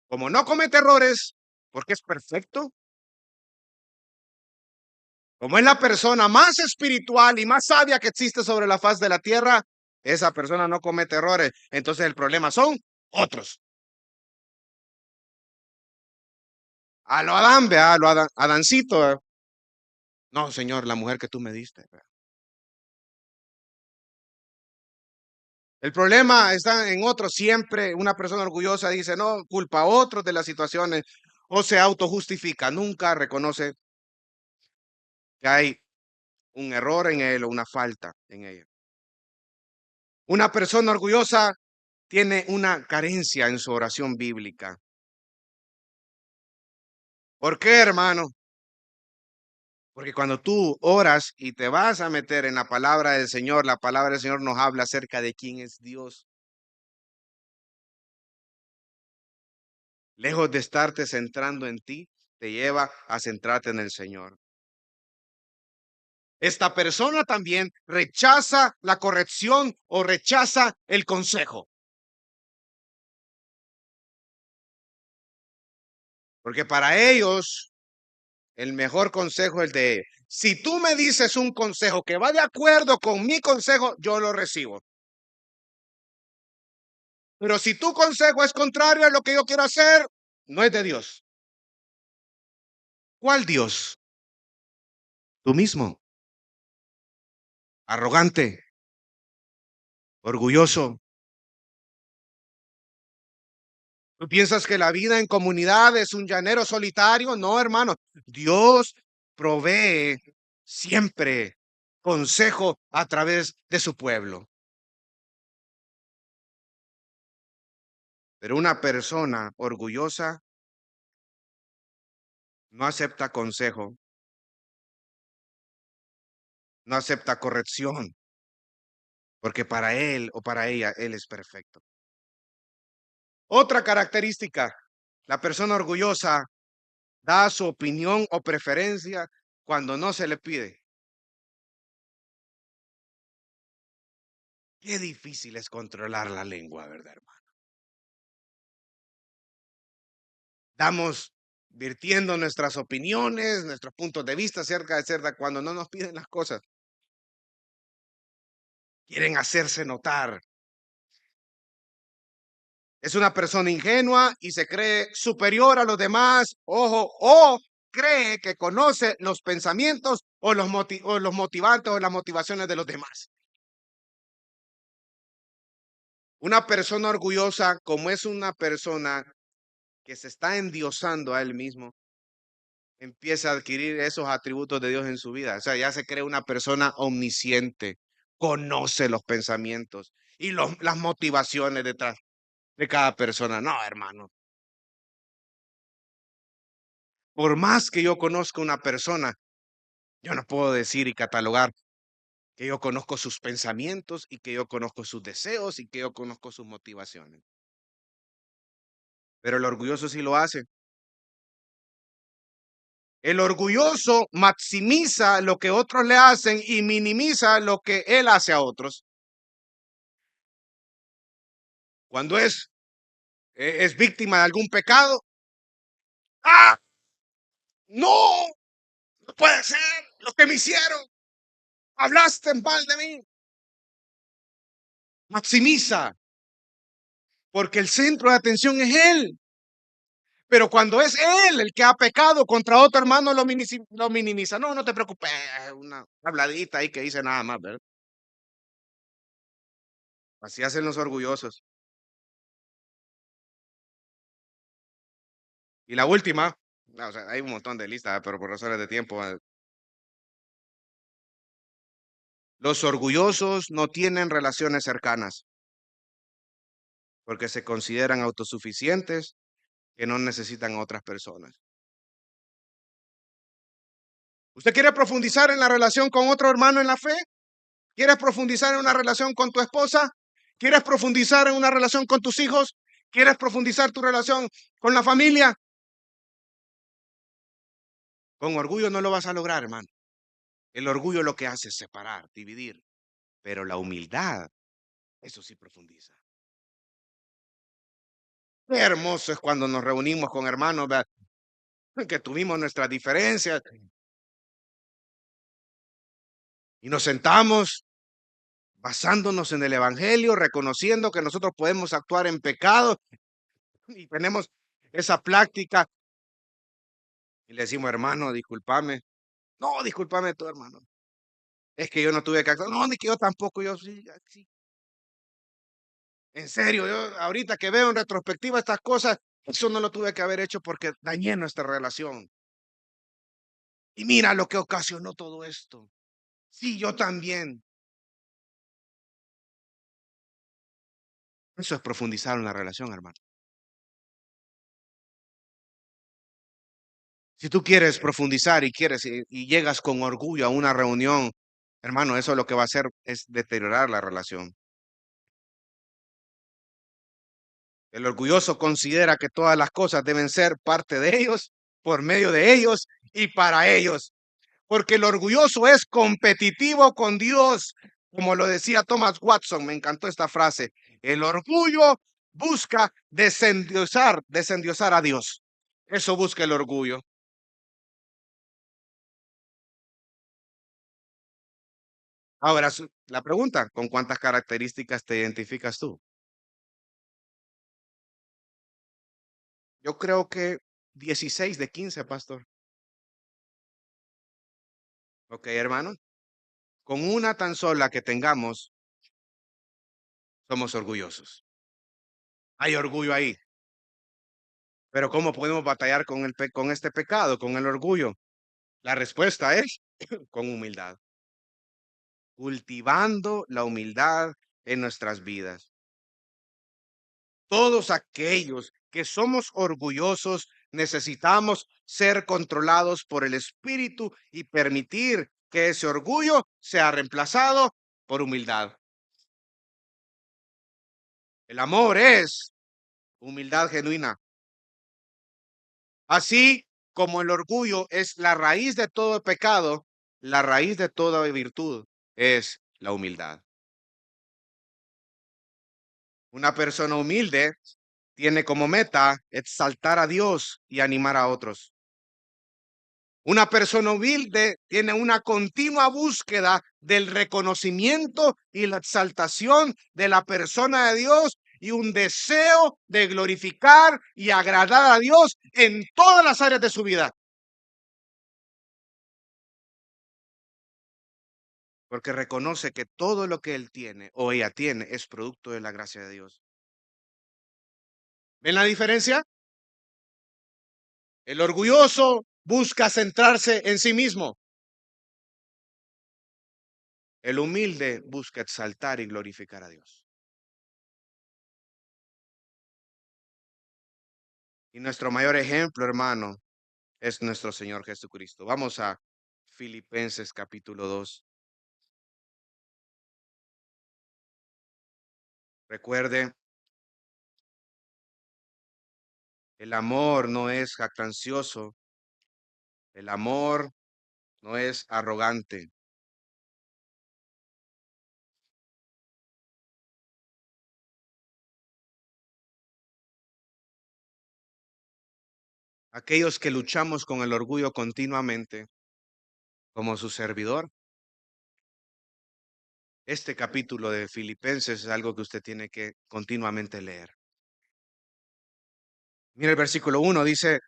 Como no comete errores, porque es perfecto, como es la persona más espiritual y más sabia que existe sobre la faz de la tierra, esa persona no comete errores. Entonces el problema son otros. A lo Adán, vea, a lo Adancito. No, Señor, la mujer que tú me diste. Vea. El problema está en otros. Siempre una persona orgullosa dice, no, culpa a otros de las situaciones o se autojustifica. Nunca reconoce que hay un error en él o una falta en ella. Una persona orgullosa tiene una carencia en su oración bíblica. ¿Por qué, hermano? Porque cuando tú oras y te vas a meter en la palabra del Señor nos habla acerca de quién es Dios. Lejos de estarte centrando en ti, te lleva a centrarte en el Señor. Esta persona también rechaza la corrección o rechaza el consejo. Porque para ellos el mejor consejo es de, si tú me dices un consejo que va de acuerdo con mi consejo, yo lo recibo. Pero si tu consejo es contrario a lo que yo quiero hacer, no es de Dios. ¿Cuál Dios? Tú mismo. Arrogante. orgulloso. ¿Tú piensas que la vida en comunidad es un llanero solitario? No, hermano. Dios provee siempre consejo a través de su pueblo. Pero una persona orgullosa no acepta consejo, no acepta corrección, porque para él o para ella, él es perfecto. Otra característica, la persona orgullosa da su opinión o preferencia cuando no se le pide. Qué difícil es controlar la lengua, ¿verdad, hermano? Damos virtiendo nuestras opiniones, nuestros puntos de vista acerca de cerda cuando no nos piden las cosas. Quieren hacerse notar. Es una persona ingenua y se cree superior a los demás, ojo, o cree que conoce los pensamientos o los motivantes o las motivaciones de los demás. Una persona orgullosa, como es una persona que se está endiosando a él mismo, empieza a adquirir esos atributos de Dios en su vida. O sea, ya se cree una persona omnisciente, conoce los pensamientos y las motivaciones detrás de cada persona. No, hermano. Por más que yo conozca una persona, yo no puedo decir y catalogar que yo conozco sus pensamientos y que yo conozco sus deseos y que yo conozco sus motivaciones. Pero el orgulloso sí lo hace. El orgulloso maximiza lo que otros le hacen y minimiza lo que él hace a otros. Cuando es víctima de algún pecado, ¡ah! No, no puede ser lo que me hicieron. Hablaste en mal de mí. Maximiza, porque el centro de atención es él. Pero cuando es él el que ha pecado contra otro hermano, lo minimiza. No, no te preocupes, una habladita ahí que dice nada más, ¿verdad? Así hacen los orgullosos. Y la última, no, o sea, hay un montón de listas, pero por razones de tiempo, los orgullosos no tienen relaciones cercanas porque se consideran autosuficientes que no necesitan a otras personas. ¿Usted quiere profundizar en la relación con otro hermano en la fe? ¿Quieres profundizar en una relación con tu esposa? ¿Quieres profundizar en una relación con tus hijos? ¿Quieres profundizar tu relación con la familia? Con orgullo no lo vas a lograr, hermano. El orgullo lo que hace es separar, dividir, pero la humildad, eso sí profundiza. Qué hermoso es cuando nos reunimos con hermanos, ¿verdad? Que tuvimos nuestras diferencias y nos sentamos basándonos en el evangelio, reconociendo que nosotros podemos actuar en pecado y tenemos esa práctica y le decimos, hermano, discúlpame. No, discúlpame tú, hermano. Es que yo no tuve que actuar. No, ni que yo tampoco, yo sí, sí. En serio, yo ahorita que veo en retrospectiva estas cosas, eso no lo tuve que haber hecho porque dañé nuestra relación. Y mira lo que ocasionó todo esto. Sí, yo también. Eso es profundizar en la relación, hermano. Si tú quieres profundizar y quieres y llegas con orgullo a una reunión, hermano, eso lo que va a hacer es deteriorar la relación. El orgulloso considera que todas las cosas deben ser parte de ellos, por medio de ellos y para ellos. Porque el orgulloso es competitivo con Dios. Como lo decía Thomas Watson, me encantó esta frase. El orgullo busca desendiosar a Dios. Eso busca el orgullo. Ahora, la pregunta, ¿con cuántas características te identificas tú? Yo creo que 16 de 15, pastor. Ok, hermano. Con una tan sola que tengamos, somos orgullosos. Hay orgullo ahí. Pero ¿cómo podemos batallar con con este pecado, con el orgullo? La respuesta es con humildad, cultivando la humildad en nuestras vidas. Todos aquellos que somos orgullosos necesitamos ser controlados por el Espíritu y permitir que ese orgullo sea reemplazado por humildad. El amor es humildad genuina. Así como el orgullo es la raíz de todo pecado, la raíz de toda virtud es la humildad. Una persona humilde tiene como meta exaltar a Dios y animar a otros. Una persona humilde tiene una continua búsqueda del reconocimiento y la exaltación de la persona de Dios y un deseo de glorificar y agradar a Dios en todas las áreas de su vida. Porque reconoce que todo lo que él tiene o ella tiene es producto de la gracia de Dios. ¿Ven la diferencia? El orgulloso busca centrarse en sí mismo. El humilde busca exaltar y glorificar a Dios. Y nuestro mayor ejemplo, hermano, es nuestro Señor Jesucristo. Vamos a Filipenses capítulo 2. Recuerde, el amor no es jactancioso, el amor no es arrogante. Aquellos que luchamos con el orgullo continuamente, como su servidor, este capítulo de Filipenses es algo que usted tiene que continuamente leer. Mira el versículo 1, dice,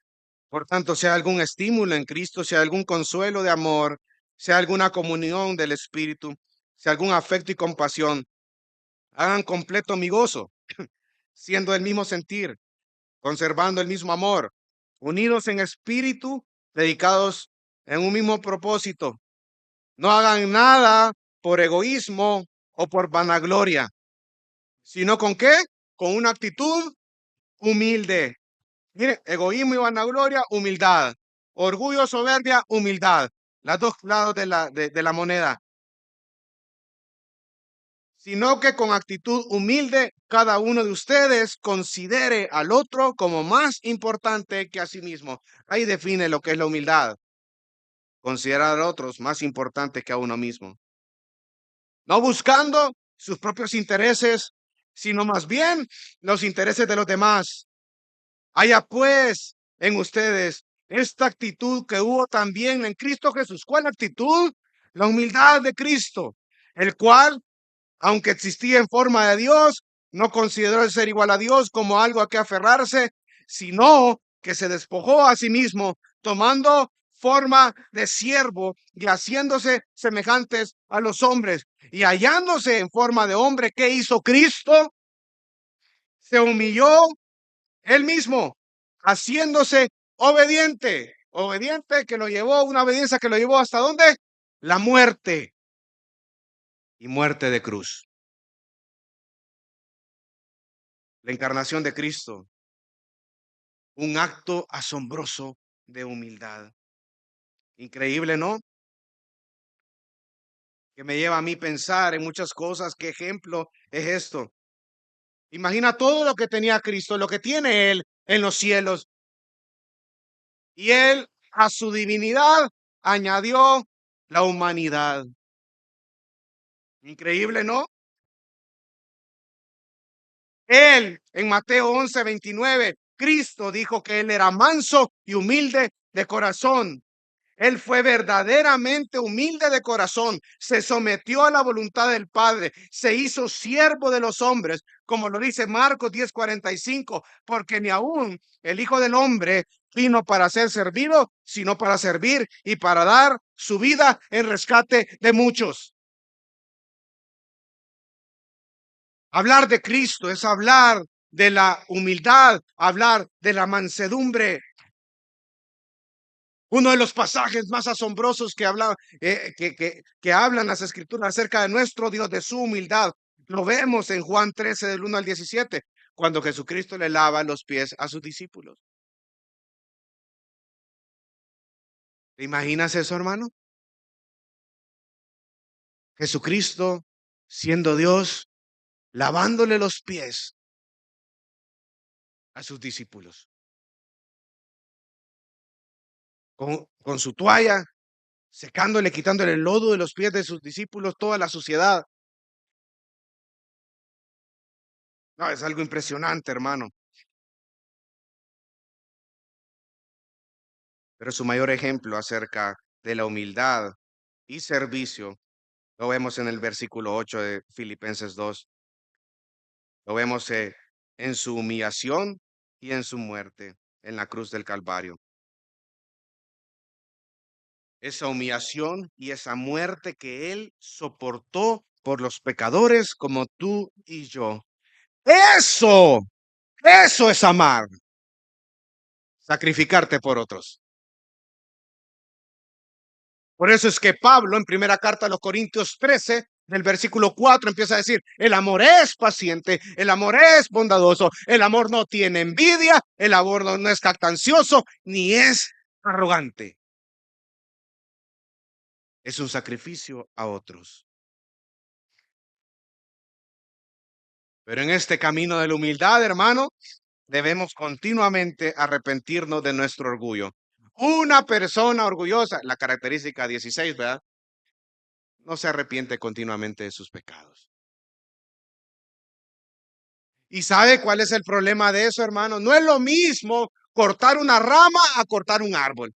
por tanto, sea algún estímulo en Cristo, sea algún consuelo de amor, sea alguna comunión del Espíritu, sea algún afecto y compasión, hagan completo mi gozo, siendo el mismo sentir, conservando el mismo amor, unidos en espíritu, dedicados en un mismo propósito. No hagan nada por egoísmo o por vanagloria, sino con qué? Con una actitud humilde. Mire, egoísmo y vanagloria, humildad. Orgullo, soberbia, humildad. Las dos lados de la moneda. Sino que con actitud humilde, cada uno de ustedes considere al otro como más importante que a sí mismo. Ahí define lo que es la humildad. Considerar a otros más importantes que a uno mismo. No buscando sus propios intereses, sino más bien los intereses de los demás. Haya pues en ustedes esta actitud que hubo también en Cristo Jesús. ¿Cuál actitud? La humildad de Cristo, el cual, aunque existía en forma de Dios, no consideró el ser igual a Dios como algo a que aferrarse, sino que se despojó a sí mismo, tomando forma de siervo y haciéndose semejantes a los hombres. Y hallándose en forma de hombre, ¿qué hizo Cristo? Se humilló él mismo, haciéndose obediente. Obediente que lo llevó, una obediencia que lo llevó ¿hasta dónde? La muerte y muerte de cruz. La encarnación de Cristo, un acto asombroso de humildad. Increíble, ¿no? Que me lleva a mí pensar en muchas cosas. ¿Qué ejemplo es esto? Imagina todo lo que tenía Cristo, lo que tiene Él en los cielos. Y Él a su divinidad añadió la humanidad. Increíble, ¿no? Él, en Mateo 11:29, Cristo dijo que Él era manso y humilde de corazón. Él fue verdaderamente humilde de corazón, se sometió a la voluntad del Padre, se hizo siervo de los hombres, como lo dice Marcos 10:45, porque ni aún el Hijo del Hombre vino para ser servido, sino para servir y para dar su vida en rescate de muchos. Hablar de Cristo es hablar de la humildad, hablar de la mansedumbre. Uno de los pasajes más asombrosos que que hablan las escrituras acerca de nuestro Dios, de su humildad, lo vemos en Juan 13, del 1 al 17, cuando Jesucristo le lava los pies a sus discípulos. ¿Te imaginas eso, hermano? Jesucristo, siendo Dios, lavándole los pies a sus discípulos con su toalla, secándole, quitándole el lodo de los pies de sus discípulos, toda la suciedad. No, es algo impresionante, hermano. Pero su mayor ejemplo acerca de la humildad y servicio lo vemos en el versículo 8 de Filipenses 2. Lo vemos en su humillación y en su muerte en la cruz del Calvario. Esa humillación y esa muerte que él soportó por los pecadores como tú y yo. Eso, eso es amar. Sacrificarte por otros. Por eso es que Pablo en primera carta a los Corintios 13, del versículo 4, empieza a decir, el amor es paciente, el amor es bondadoso, el amor no tiene envidia, el amor no es jactancioso, ni es arrogante. Es un sacrificio a otros. Pero en este camino de la humildad, hermano, debemos continuamente arrepentirnos de nuestro orgullo. Una persona orgullosa, la característica 16, ¿verdad? No se arrepiente continuamente de sus pecados. ¿Y sabe cuál es el problema de eso, hermano? No es lo mismo cortar una rama a cortar un árbol.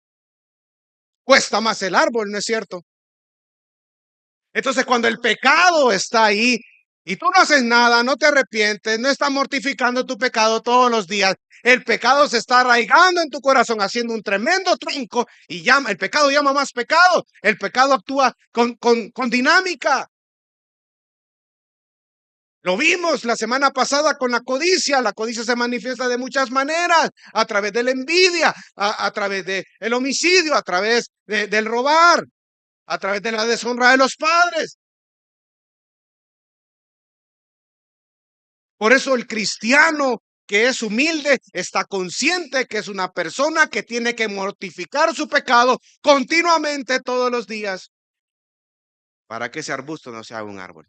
Cuesta más el árbol, ¿no es cierto? Entonces, cuando el pecado está ahí y tú no haces nada, no te arrepientes, no estás mortificando tu pecado todos los días, el pecado se está arraigando en tu corazón, haciendo un tremendo tronco y llama, el pecado llama más pecado, el pecado actúa con dinámica. Lo vimos la semana pasada con la codicia se manifiesta de muchas maneras, a través de la envidia, a través del homicidio, a través del robar, a través de la deshonra de los padres. Por eso el cristiano que es humilde está consciente que es una persona que tiene que mortificar su pecado continuamente todos los días para que ese arbusto no sea un árbol.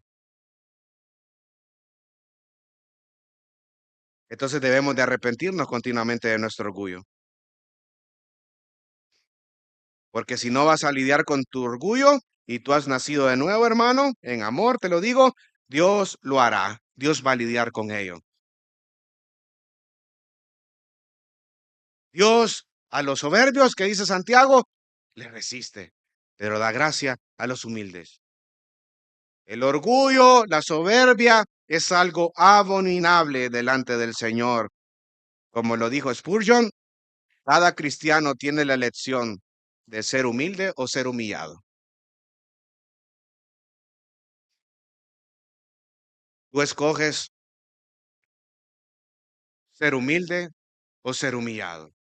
Entonces debemos de arrepentirnos continuamente de nuestro orgullo, porque si no vas a lidiar con tu orgullo y tú has nacido de nuevo, hermano, en amor, te lo digo, Dios lo hará. Dios va a lidiar con ello. Dios a los soberbios, que dice Santiago, le resiste, pero da gracia a los humildes. El orgullo, la soberbia es algo abominable delante del Señor. Como lo dijo Spurgeon, cada cristiano tiene la elección de ser humilde o ser humillado. Tú escoges ser humilde o ser humillado.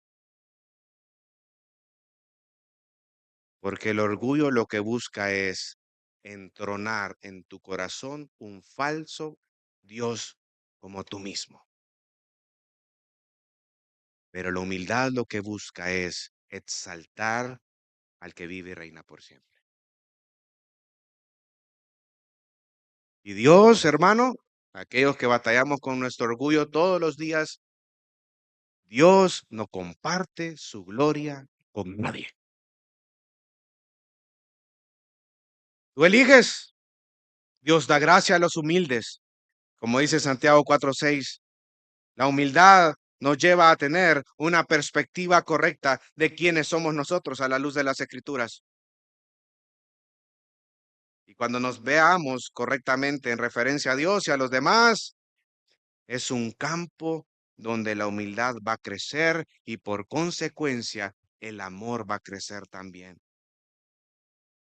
Porque el orgullo lo que busca es entronar en tu corazón un falso Dios como tú mismo. Pero la humildad lo que busca es exaltar al que vive y reina por siempre. Y Dios, hermano, aquellos que batallamos con nuestro orgullo todos los días, Dios no comparte su gloria con nadie. Tú eliges, Dios da gracia a los humildes, como dice Santiago 4:6. La humildad nos lleva a tener una perspectiva correcta de quiénes somos nosotros a la luz de las Escrituras. Y cuando nos veamos correctamente en referencia a Dios y a los demás, es un campo donde la humildad va a crecer y por consecuencia el amor va a crecer también.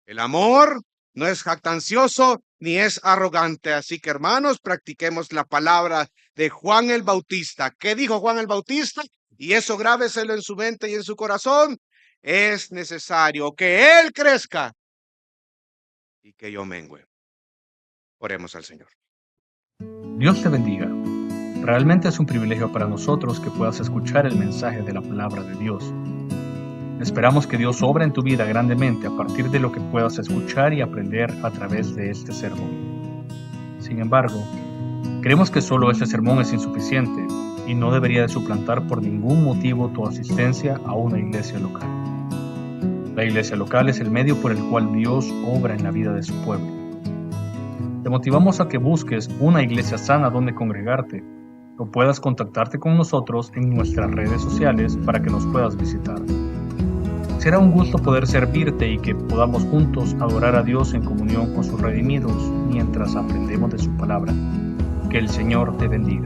El amor no es jactancioso ni es arrogante. Así que, hermanos, practiquemos la palabra de Juan el Bautista. ¿Qué dijo Juan el Bautista? Y eso grábeselo en su mente y en su corazón. Es necesario que Él crezca y que yo mengüe. Oremos al Señor. Dios te bendiga. Realmente es un privilegio para nosotros que puedas escuchar el mensaje de la palabra de Dios. Esperamos que Dios obra en tu vida grandemente a partir de lo que puedas escuchar y aprender a través de este sermón. Sin embargo, creemos que solo este sermón es insuficiente y no debería de suplantar por ningún motivo tu asistencia a una iglesia local. La iglesia local es el medio por el cual Dios obra en la vida de su pueblo. Te motivamos a que busques una iglesia sana donde congregarte o puedas contactarte con nosotros en nuestras redes sociales para que nos puedas visitar. Será un gusto poder servirte y que podamos juntos adorar a Dios en comunión con sus redimidos mientras aprendemos de su palabra. Que el Señor te bendiga.